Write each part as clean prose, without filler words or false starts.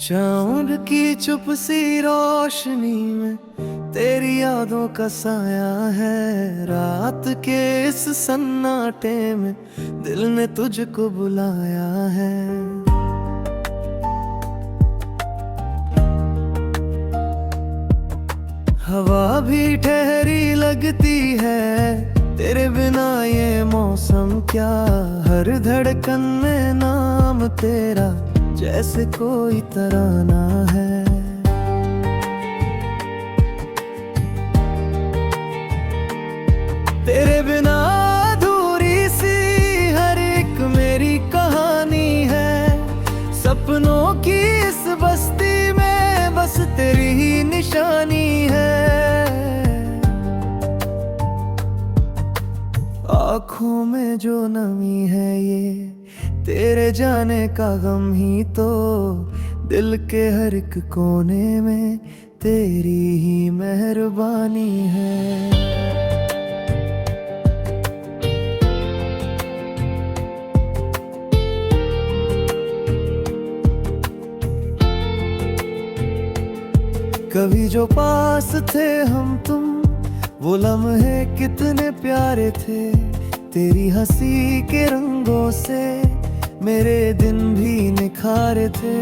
चाँद की चुप सी रोशनी में तेरी यादों का साया है। रात के इस सन्नाटे में दिल ने तुझको बुलाया है। हवा भी ठहरी लगती है तेरे बिना, ये मौसम क्या। हर धड़कन में नाम तेरा जैसे कोई तराना है। तेरे बिना अधूरी सी हर एक मेरी कहानी है। सपनों की इस बस्ती में बस तेरी ही निशानी है। आँखों में जो नमी है ये तेरे जाने का गम ही तो। दिल के हर एक कोने में तेरी ही मेहरबानी है। कभी जो पास थे हम तुम, वो लम्हे कितने प्यारे थे। तेरी हंसी के रंगों से मेरे दिन भी निखारे थे।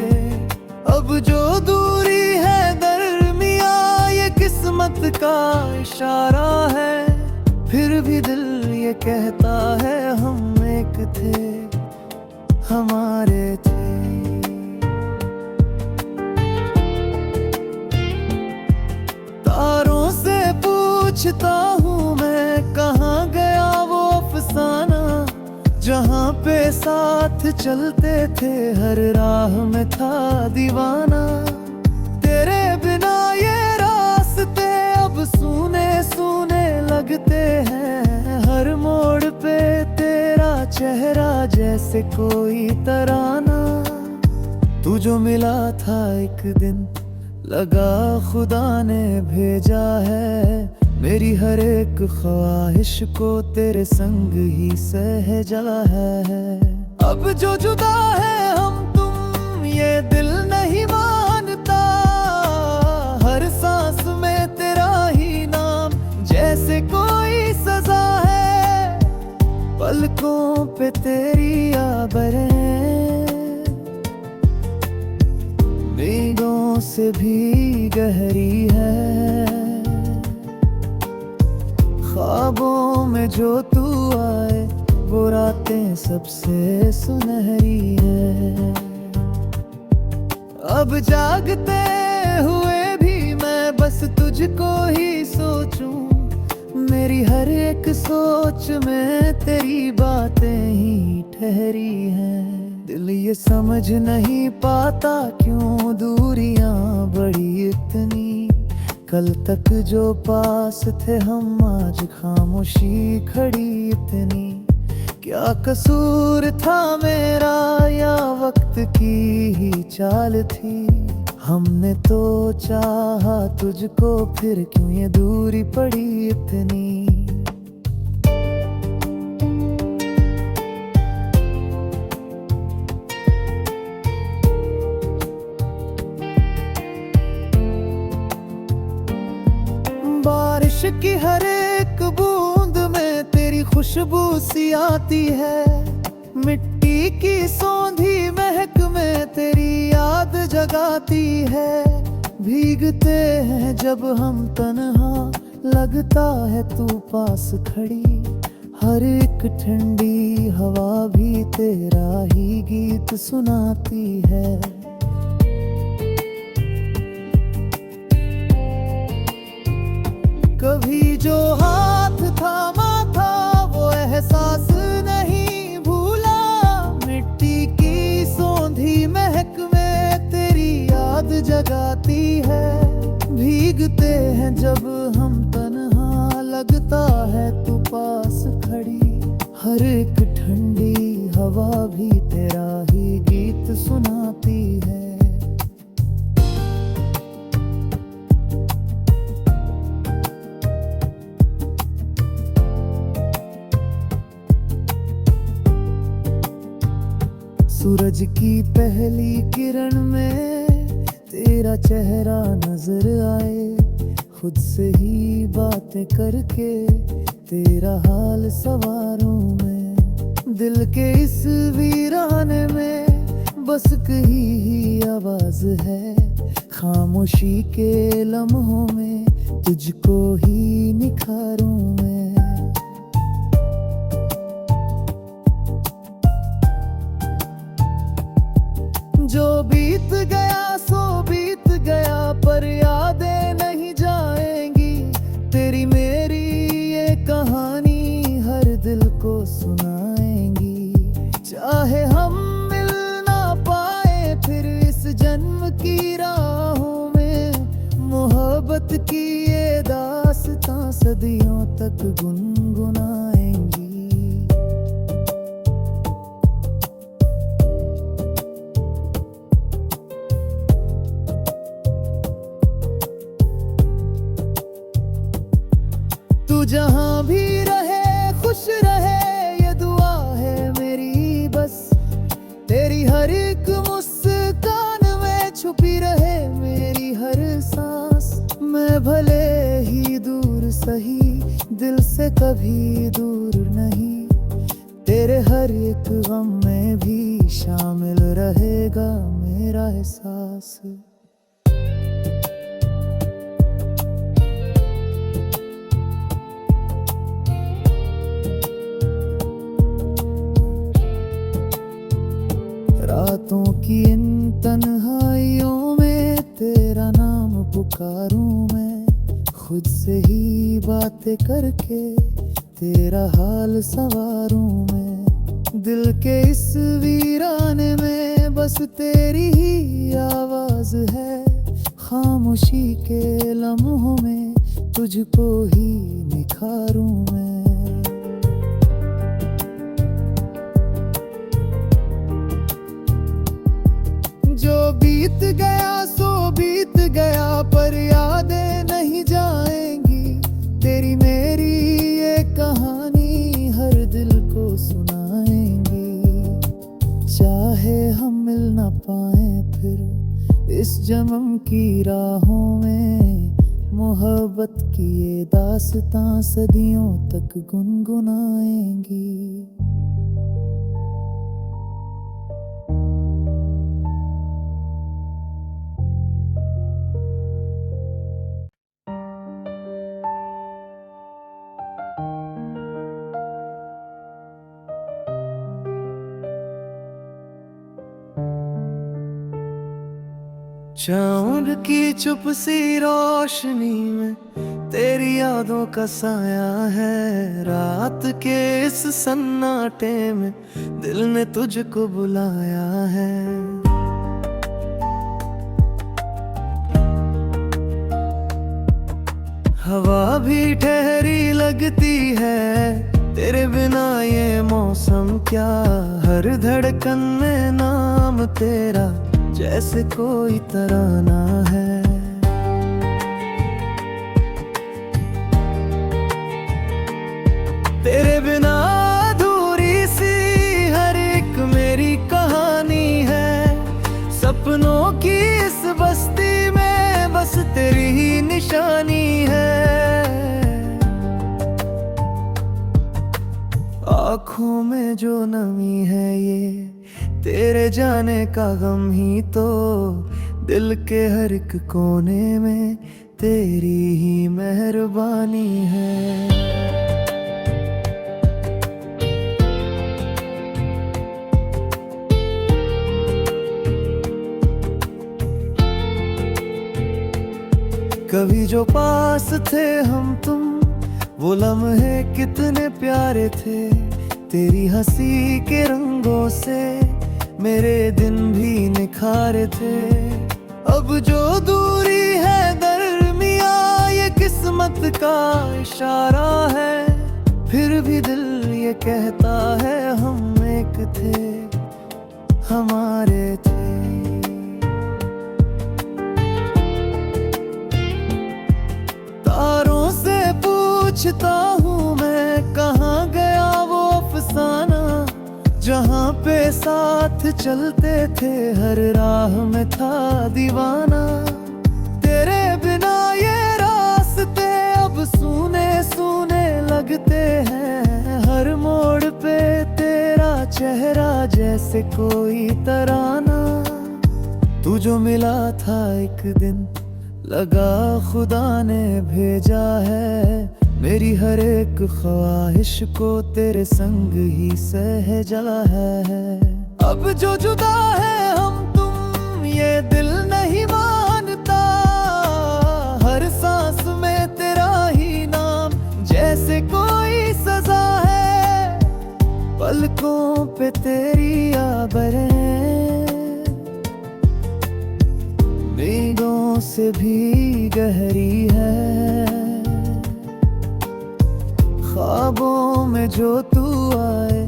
अब जो दूरी है दरमिया, ये किस्मत का इशारा है। फिर भी दिल ये कहता है हम एक थे, हमारे थे। तारों से पूछता हूँ मैं, कहाँ गया वो अफसाना। जहाँ पे साथ चलते थे हर राह में था दीवाना। तेरे बिना ये रास्ते अब सूने सूने लगते हैं। हर मोड़ पे तेरा चेहरा जैसे कोई तराना। तू जो मिला था एक दिन, लगा खुदा ने भेजा है। मेरी हर एक ख्वाहिश को तेरे संग ही सहेजा है। अब जो जुदा है हम तुम, ये दिल नहीं मानता। हर सांस में तेरा ही नाम जैसे कोई सजा है। पलकों पे तेरी आबरें मेघों से भी गहरी है। ख्वाबों में जो तू आए वो रातें सबसे सुनहरी है। अब जागते हुए भी मैं बस तुझको ही सोचूं। मेरी हर एक सोच में तेरी बातें ही ठहरी हैं। दिल ये समझ नहीं पाता क्यों दूरियां बढ़ी इतनी। कल तक जो पास थे हम, आज खामोशी खड़ी इतनी। क्या कसूर था मेरा या वक्त की ही चाल थी। हमने तो चाहा तुझको, फिर क्यों ये दूरी पड़ी इतनी। बारिश की हर एक बूंद में तेरी खुशबू सी आती है। मिट्टी की सौंधी महक में तेरी याद जगाती है। भीगते हैं जब हम तन्हा, लगता है तू पास खड़ी। हर एक ठंडी हवा भी तेरा ही गीत सुनाती है। कभी जो हाथ थामा था वो एहसास नहीं भूला। मिट्टी की सौंधी महक में तेरी याद जगाती है। भीगते हैं जब हम तन्हा, लगता है तू पास खड़ी। हर एक ठंडी हवा भी तेरा ही गीत सुनाती है। सूरज की पहली किरण में तेरा चेहरा नजर आए, खुद से ही बातें करके तेरा हाल सवारूं मैं। दिल के इस वीराने में बस कही ही आवाज है, खामोशी के लम्हों में तुझको ही निखारूं मैं। जो बीत गया सो बीत गया, पर यादें नहीं जाएंगी। तेरी मेरी ये कहानी हर दिल को सुनाएंगी। चाहे हम मिल ना पाए फिर इस जन्म की राहों में, मोहब्बत की ये दास्तां सदियों तक गुनगुनाएंगी। तू जहां भी रहे खुश रहे, ये दुआ है मेरी बस। तेरी हर एक मुस्कान में छुपी रहे मेरी हर सांस। मैं भले ही दूर सही, दिल से कभी दूर नहीं। तेरे हर एक गम में भी शामिल रहेगा मेरा एहसास। रातों की इन तन्हाइयों में तेरा नाम पुकारूं मैं, खुद से ही बातें करके तेरा हाल सवारूं मैं। दिल के इस वीराने में बस तेरी ही आवाज है, खामोशी के लम्हों में तुझको ही निखारूं मैं। जो बीत गया सो बीत गया, पर यादें नहीं जाएंगी। तेरी मेरी ये कहानी हर दिल को सुनाएंगी। चाहे हम मिल ना पाए फिर इस जन्म की राहों में, मोहब्बत की ये दास्तां सदियों तक गुनगुनाएंगी। चाँद की चुप सी रोशनी में तेरी यादों का साया है। रात के इस सन्नाटे में दिल ने तुझको बुलाया है। हवा भी ठहरी लगती है तेरे बिना, ये मौसम क्या। हर धड़कन में नाम तेरा जैसे कोई तराना है। तेरे बिना अधूरी सी हर एक मेरी कहानी है। सपनों की इस बस्ती में बस तेरी ही निशानी है। आँखों में जो नमी है ये तेरे जाने का गम ही तो। दिल के हर एक कोने में तेरी ही मेहरबानी है। कभी जो पास थे हम तुम, वो लम्हे कितने प्यारे थे। तेरी हंसी के रंगों से मेरे दिन भी निखारे थे। अब जो दूरी है दरमिया, ये किस्मत का इशारा है। फिर भी दिल ये कहता है हम एक थे, हमारे थे। तारों से पूछता हूँ मैं, कहाँ गया वो अफसाना। जहाँ पे साथ चलते थे हर राह में था दीवाना। जैसे कोई तराना। तू जो मिला था एक दिन, लगा खुदा ने भेजा है। मेरी हर एक ख्वाहिश को तेरे संग ही सहेजा है। अब जो जुदा है हम तुम, ये दिल नहीं मानता। हर सांस में तेरा ही नाम, जैसे कोई सजा है। पलकों पे तेरी आबरें मेघों से भी गहरी है। ख्वाबों में जो तू आए,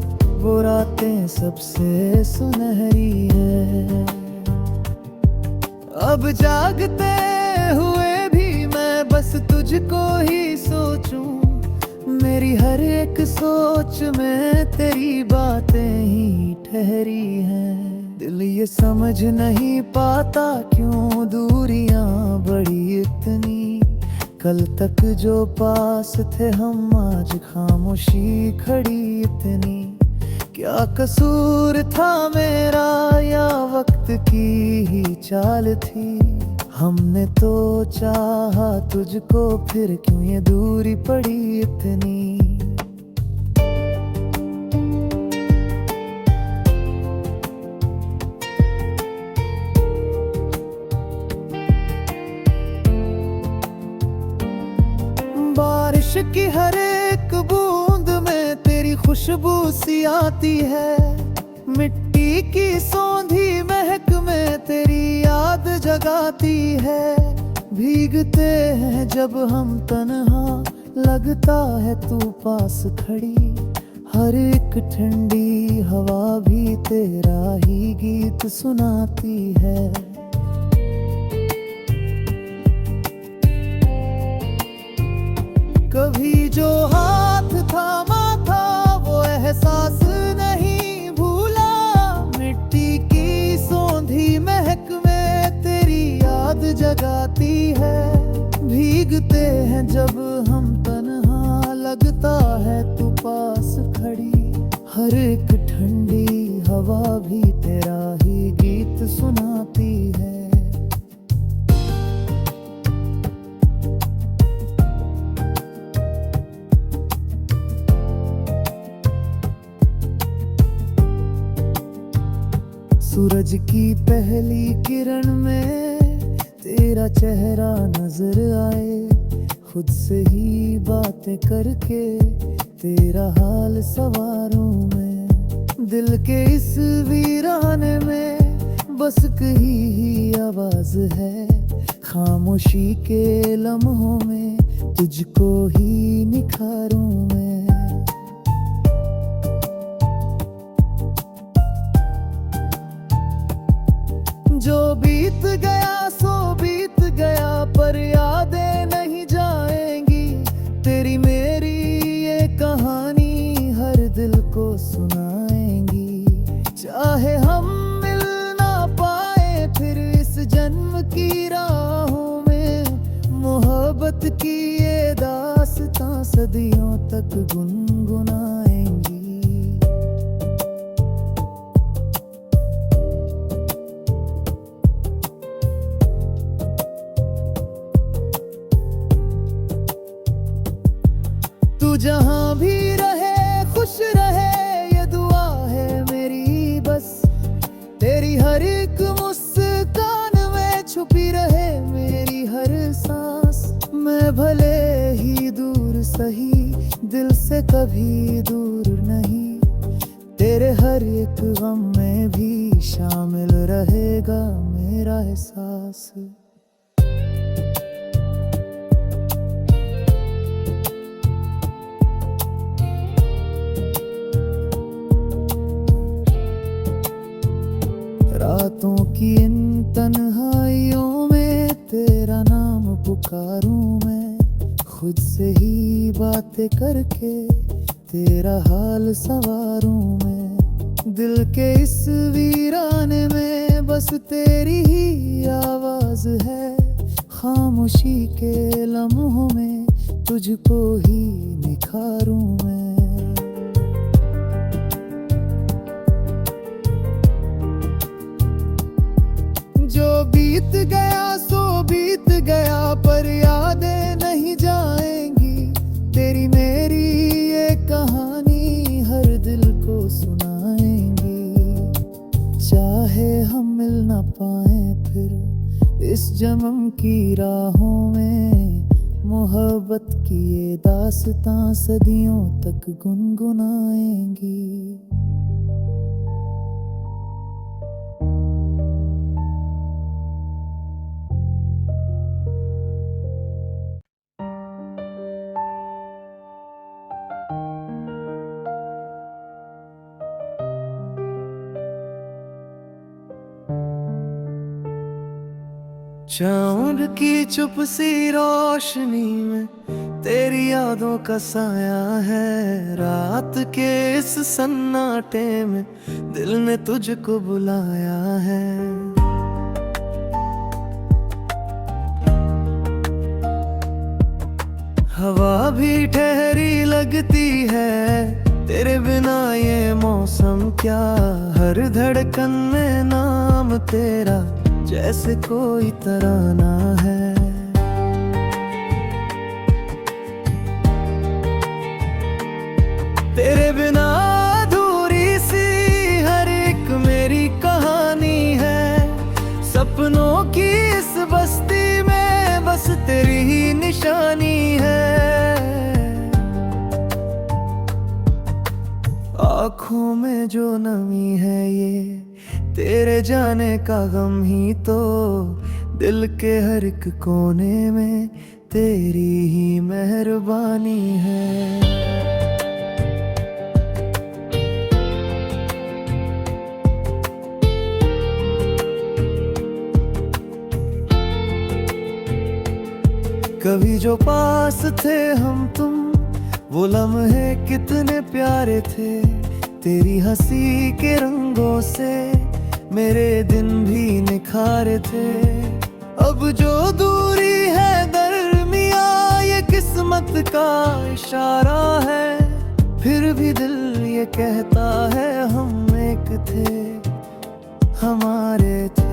वो रातें सबसे सुनहरी है। अब जागते हुए भी मैं बस तुझको ही सोचूं। मेरी हर एक सोच में तेरी बातें ही ठहरी हैं। दिल ये समझ नहीं पाता क्यों दूरियां बढ़ी इतनी। कल तक जो पास थे हम, आज खामोशी खड़ी इतनी। क्या कसूर था मेरा या वक्त की ही चाल थी। हमने तो चाहा तुझको, फिर क्यों ये दूरी पड़ी इतनी। बारिश की हर एक बूंद में तेरी खुशबू सी आती है। मिट्टी की सौंधी महक में तेरी याद जगाती है। भीगते हैं जब हम तन्हा, लगता है तू पास खड़ी। हर एक ठंडी हवा भी तेरा ही गीत सुनाती है। कभी जो हाथ थामा था, वो एहसास नहीं भूला। मिट्टी की सौंधी महक में तेरी याद जगाती है। भीगते हैं जब हम तन्हा, लगता है तू पास खड़ी। हर एक ठंडी हवा भी तेरा ही गीत सुनाती है। सूरज की पहली किरण में तेरा चेहरा नजर आए। खुद से ही बातें करके तेरा हाल सवारूं मैं। दिल के इस वीराने में बस कही ही आवाज है। खामोशी के लम्हों में तुझको ही निखारूं मैं। जो बीत गया सो बीत गया, पर यादें नहीं जाएंगी। तेरी मेरी ये कहानी हर दिल को सुनाएंगी। चाहे हम मिल ना पाए फिर इस जन्म की राहों में, मोहब्बत की ये दास्तां सदियों तक गुनगुनाएंगी। तू जहां भी रहे खुश रहे, ये दुआ है मेरी बस। तेरी हर एक मुस्कान में छुपी रहे मेरी हर सांस। मैं भले ही दूर सही, दिल से कभी दूर नहीं। तेरे हर एक गम में भी शामिल रहेगा मेरा एहसास। रातों की इन तन्हाइयों में तेरा नाम पुकारूं मैं। खुद से ही बातें करके तेरा हाल सवारूं मैं। दिल के इस वीराने में बस तेरी ही आवाज है। खामोशी के लम्हों में तुझको ही निखारूं मैं। बीत गया सो बीत गया, पर यादें नहीं जाएंगी। तेरी मेरी ये कहानी हर दिल को सुनाएंगी। चाहे हम मिल ना पाए फिर इस जन्म की राहों में, मोहब्बत की ये दास्तां सदियों तक गुनगुनाएंगी। चाँद की चुप सी रोशनी में तेरी यादों का साया है। रात के इस सन्नाटे में दिल ने तुझको बुलाया है। हवा भी ठहरी लगती है तेरे बिना, ये मौसम क्या। हर धड़कन में नाम तेरा जैसे कोई तराना है। तेरे बिना अधूरी सी हर एक मेरी कहानी है। सपनों की इस बस्ती में बस तेरी ही निशानी है। आँखों में जो नमी है ये तेरे जाने का गम ही तो। दिल के हर एक कोने में तेरी ही मेहरबानी है। कभी जो पास थे हम तुम, वो लम्हे कितने प्यारे थे। तेरी हंसी के रंगों से मेरे दिन भी निखारे थे। अब जो दूरी है दरमिया, ये किस्मत का इशारा है। फिर भी दिल ये कहता है हम एक थे, हमारे थे।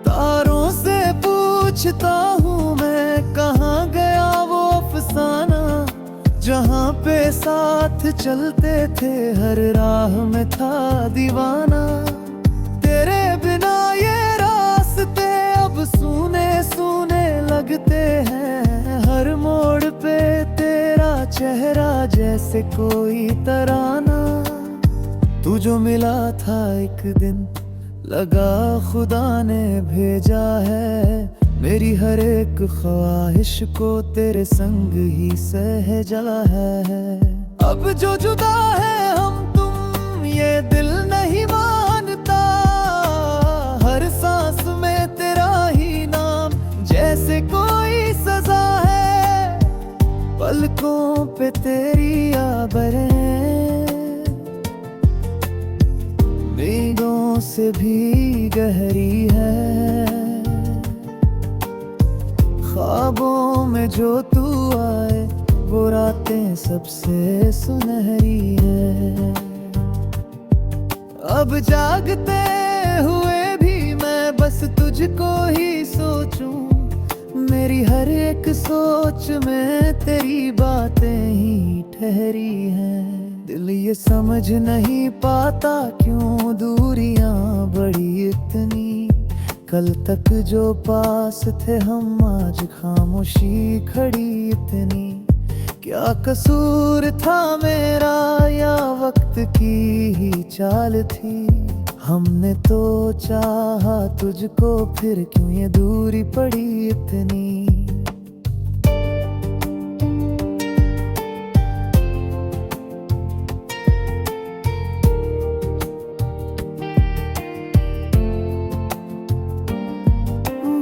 तारों से पूछता हूँ मैं, कहाँ गया वो अफसाना। जहाँ पे साथ चलते थे हर राह में था दीवाना। तेरे बिना ये रास्ते अब सूने सूने लगते हैं। हर मोड़ पे तेरा चेहरा जैसे कोई तराना। तू जो मिला था एक दिन, लगा खुदा ने भेजा है। मेरी हर एक ख्वाहिश को तेरे संग ही सहेजा है। अब जो जुदा है हम तुम, ये दिल नहीं मानता। हर सांस में तेरा ही नाम जैसे कोई सजा है। पलकों पे तेरी आबरें मेघों से भी गहरी है। ख्वाबों में जो तू आए वो रातें सबसे सुनहरी है। अब जागते हुए भी मैं बस तुझको ही सोचूं। मेरी हर एक सोच में तेरी बातें ही ठहरी हैं। दिल ये समझ नहीं पाता क्यों दूरियां बढ़ी इतनी। कल तक जो पास थे हम, आज खामोशी खड़ी इतनी। क्या कसूर था मेरा या वक्त की ही चाल थी। हमने तो चाहा तुझको, फिर क्यों ये दूरी पड़ी इतनी।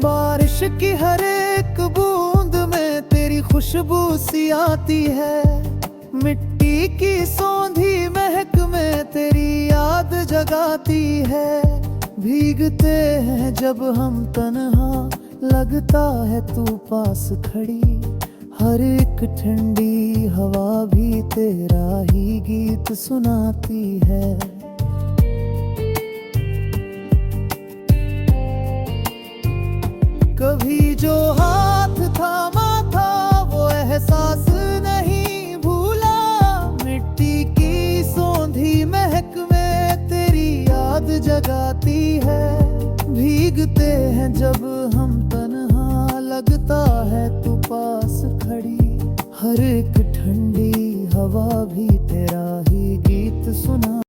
बारिश की हर एक बूंद में तेरी खुशबू सी आती है। मिट्टी की सौंधी महक में तेरी याद जगाती है। भीगते हैं जब हम तन्हा, लगता है तू पास खड़ी। हर एक ठंडी हवा भी तेरा ही गीत सुनाती है। जगाती है। भीगते हैं जब हम तन्हा, लगता है तू पास खड़ी। हर एक ठंडी हवा भी